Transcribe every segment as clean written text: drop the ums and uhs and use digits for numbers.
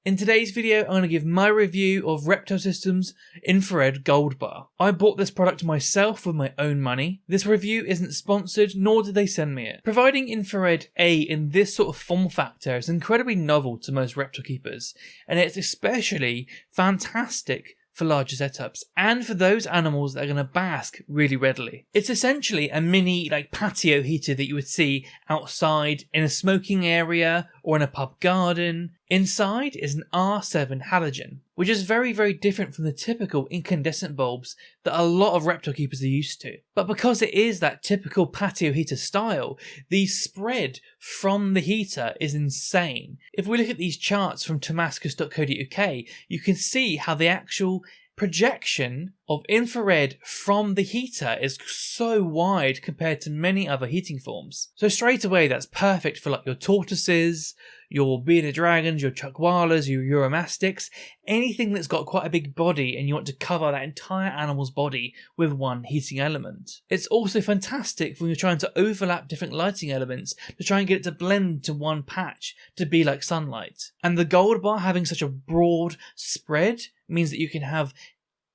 In today's video, I'm going to give my review of Reptile Systems Infrared Gold Bar. I bought this product myself with my own money. This review isn't sponsored, nor did they send me it. Providing infrared A in this sort of form factor is incredibly novel to most reptile keepers, and it's especially fantastic for larger setups and for those animals that are going to bask really readily. It's essentially a mini patio heater that you would see outside in a smoking area or in a pub garden. Inside is an R7 halogen, which is very, very different from the typical incandescent bulbs that a lot of reptile keepers are used to. But because it is that typical patio heater style, the spread from the heater is insane. If we look at these charts from Damascus.co.uk, you can see how the actual projection of infrared from the heater is so wide compared to many other heating forms. So straight away that's perfect for your tortoises, your bearded dragons, your chuckwalas, your uromastics, anything that's got quite a big body and you want to cover that entire animal's body with one heating element. It's also fantastic when you're trying to overlap different lighting elements to try and get it to blend to one patch to be like sunlight. And the gold bar having such a broad spread means that you can have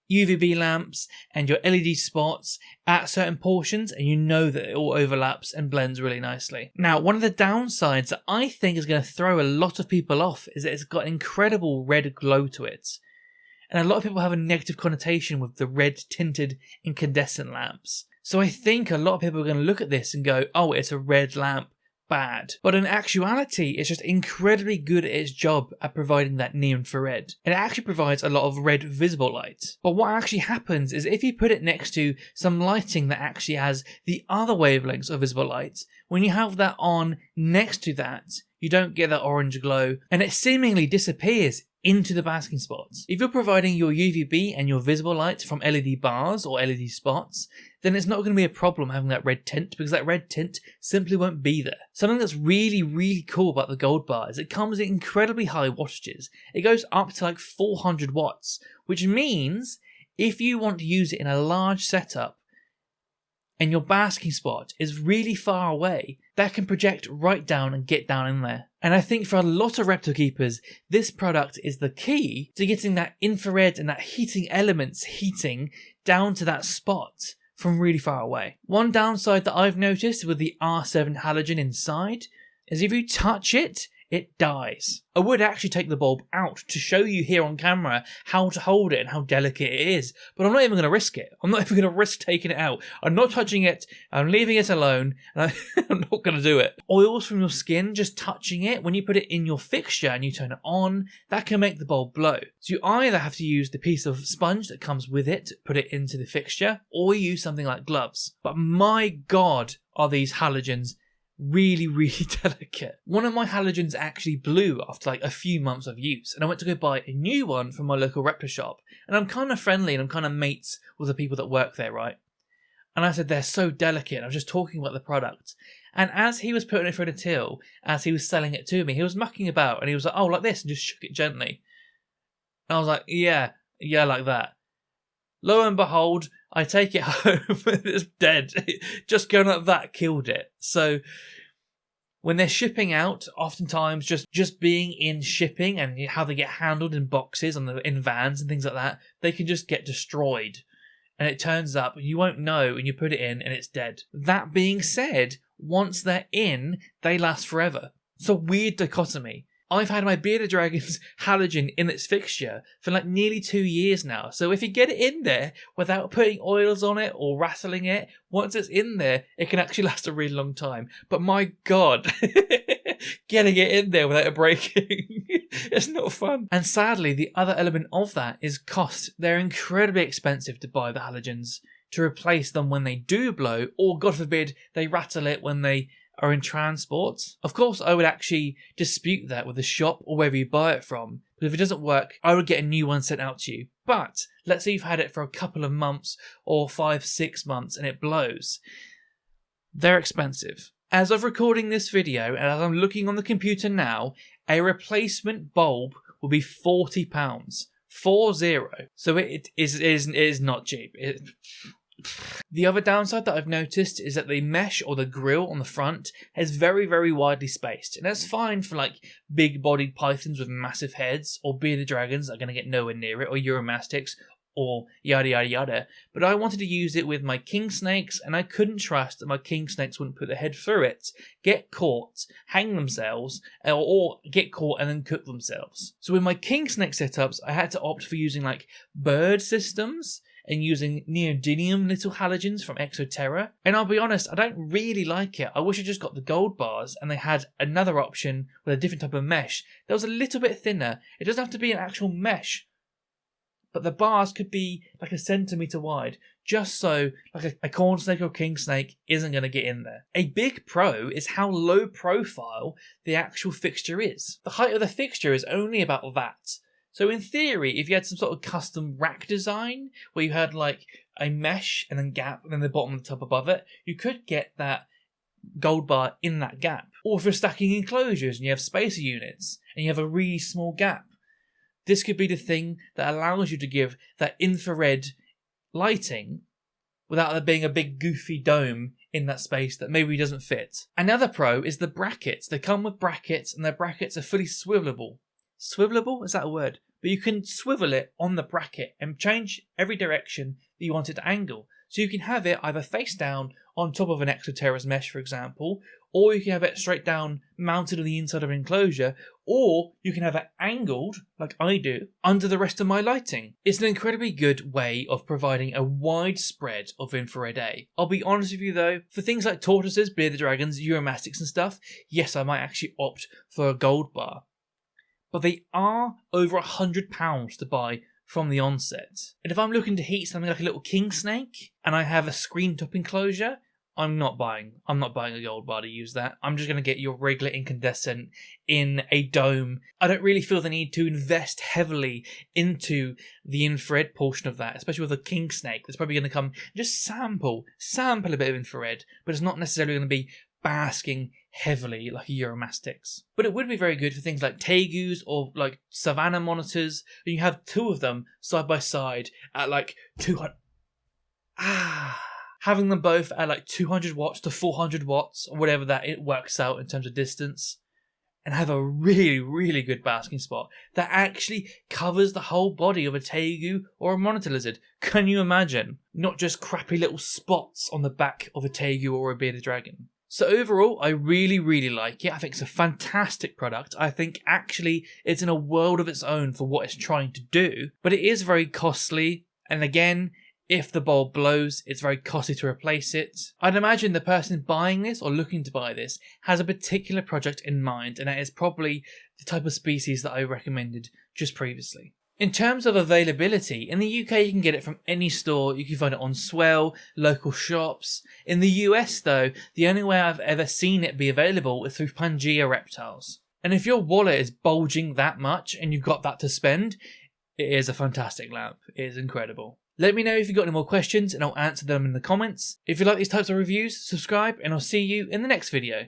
UVB lamps and your LED spots at certain portions, and you know that it all overlaps and blends really nicely. Now, one of the downsides that I think is going to throw a lot of people off is that it's got an incredible red glow to it. And a lot of people have a negative connotation with the red tinted incandescent lamps. So I think a lot of people are going to look at this and go, oh, it's a red lamp. Bad. But in actuality, it's just incredibly good at its job at providing that near infrared. And it actually provides a lot of red visible light. But what actually happens is if you put it next to some lighting that actually has the other wavelengths of visible light, when you have that on next to that, you don't get that orange glow, and it seemingly disappears into the basking spots. If you're providing your UVB and your visible light from LED bars or LED spots, then it's not going to be a problem having that red tint, because that red tint simply won't be there. Something that's really, really cool about the gold bar is it comes at incredibly high wattages. It goes up to 400 watts, which means if you want to use it in a large setup and your basking spot is really far away, that can project right down and get down in there. And I think for a lot of reptile keepers, this product is the key to getting that infrared and that heating elements heating down to that spot from really far away. One downside that I've noticed with the R7 halogen inside is if you touch it, it dies. I would actually take the bulb out to show you here on camera how to hold it and how delicate it is, but I'm not even going to risk it. I'm not even going to risk taking it out. I'm not touching it, I'm leaving it alone, and I'm not going to do it. Oils from your skin, just touching it, when you put it in your fixture and you turn it on, that can make the bulb blow. So you either have to use the piece of sponge that comes with it, put it into the fixture, or use something like gloves. But my God, are these halogens really, really delicate. One of my halogens actually blew after a few months of use, and I went to go buy a new one from my local reptile shop. And I'm kind of friendly and I'm kind of mates with the people that work there, right? And I said, they're so delicate. I was just talking about the product. And as he was putting it through the till, as he was selling it to me, he was mucking about and he was like, oh, like this, and just shook it gently. And I was like, yeah, like that. Lo and behold, I take it home and it's dead. Just going like that killed it. So when they're shipping out, oftentimes just being in shipping and how they get handled in boxes in vans and things like that, they can just get destroyed. And it turns up, you won't know, and you put it in and it's dead. That being said, once they're in, they last forever. It's a weird dichotomy. I've had my bearded dragon's halogen in its fixture for nearly 2 years now. So if you get it in there without putting oils on it or rattling it, once it's in there, it can actually last a really long time. But my God, getting it in there without it breaking, it's not fun. And sadly, the other element of that is cost. They're incredibly expensive to buy the halogens to replace them when they do blow, or God forbid, they rattle it when they are in transport. Of course, I would actually dispute that with the shop or wherever you buy it from. But if it doesn't work, I would get a new one sent out to you. But let's say you've had it for a couple of months or 5-6 months and it blows. They're expensive. As of recording this video and as I'm looking on the computer now, a replacement bulb will be £40. 40. So it is not cheap. The other downside that I've noticed is that the mesh or the grille on the front is very, very widely spaced. And that's fine for like big bodied pythons with massive heads, or bearded dragons that are going to get nowhere near it, or Uromastyx, or yada yada yada. But I wanted to use it with my king snakes, and I couldn't trust that my king snakes wouldn't put their head through it, get caught, hang themselves, or get caught and then cook themselves. So with my king snake setups, I had to opt for using like bird systems and using neodymium little halogens from Exoterra. And I'll be honest, I don't really like it. I wish I just got the gold bars and they had another option with a different type of mesh that was a little bit thinner. It doesn't have to be an actual mesh, but the bars could be like a centimetre wide, just so like a corn snake or king snake isn't going to get in there. A big pro is how low profile the actual fixture is. The height of the fixture is only about that. So in theory, if you had some sort of custom rack design where you had like a mesh and then gap and then the bottom and the top above it, you could get that gold bar in that gap. Or if you're stacking enclosures and you have spacer units and you have a really small gap, this could be the thing that allows you to give that infrared lighting without there being a big goofy dome in that space that maybe doesn't fit. Another pro is the brackets. They come with brackets and their brackets are fully swivelable. Swivelable? Is that a word? But you can swivel it on the bracket and change every direction that you want it to angle. So you can have it either face down on top of an Exoterra's mesh, for example, or you can have it straight down mounted on the inside of an enclosure, or you can have it angled, like I do, under the rest of my lighting. It's an incredibly good way of providing a wide spread of infrared A. I'll be honest with you though, for things like tortoises, bearded dragons, Uromastyx and stuff, yes, I might actually opt for a gold bar. But they are over £100 to buy from the onset. And if I'm looking to heat something like a little king snake and I have a screen top enclosure, I'm not buying a gold bar to use that. I'm just going to get your regular incandescent in a dome. I don't really feel the need to invest heavily into the infrared portion of that, especially with a king snake that's probably going to come just sample a bit of infrared, but it's not necessarily going to be basking heavily like a Uromastyx. But it would be very good for things like tegus or like savannah monitors, and you have two of them side by side at like 200. Having them both at like 200 watts to 400 watts, or whatever that it works out in terms of distance, and have a really, really good basking spot that actually covers the whole body of a tegu or a monitor lizard. Can you imagine? Not just crappy little spots on the back of a tegu or a bearded dragon. So overall, I really, really like it. I think it's a fantastic product. I think actually it's in a world of its own for what it's trying to do, but it is very costly. And again, if the bulb blows, it's very costly to replace it. I'd imagine the person buying this or looking to buy this has a particular project in mind, and that is probably the type of species that I recommended just previously. In terms of availability, in the UK you can get it from any store. You can find it on Swell, local shops. In the US though, the only way I've ever seen it be available is through Pangea Reptiles. And if your wallet is bulging that much and you've got that to spend, it is a fantastic lamp. It is incredible. Let me know if you've got any more questions and I'll answer them in the comments. If you like these types of reviews, subscribe and I'll see you in the next video.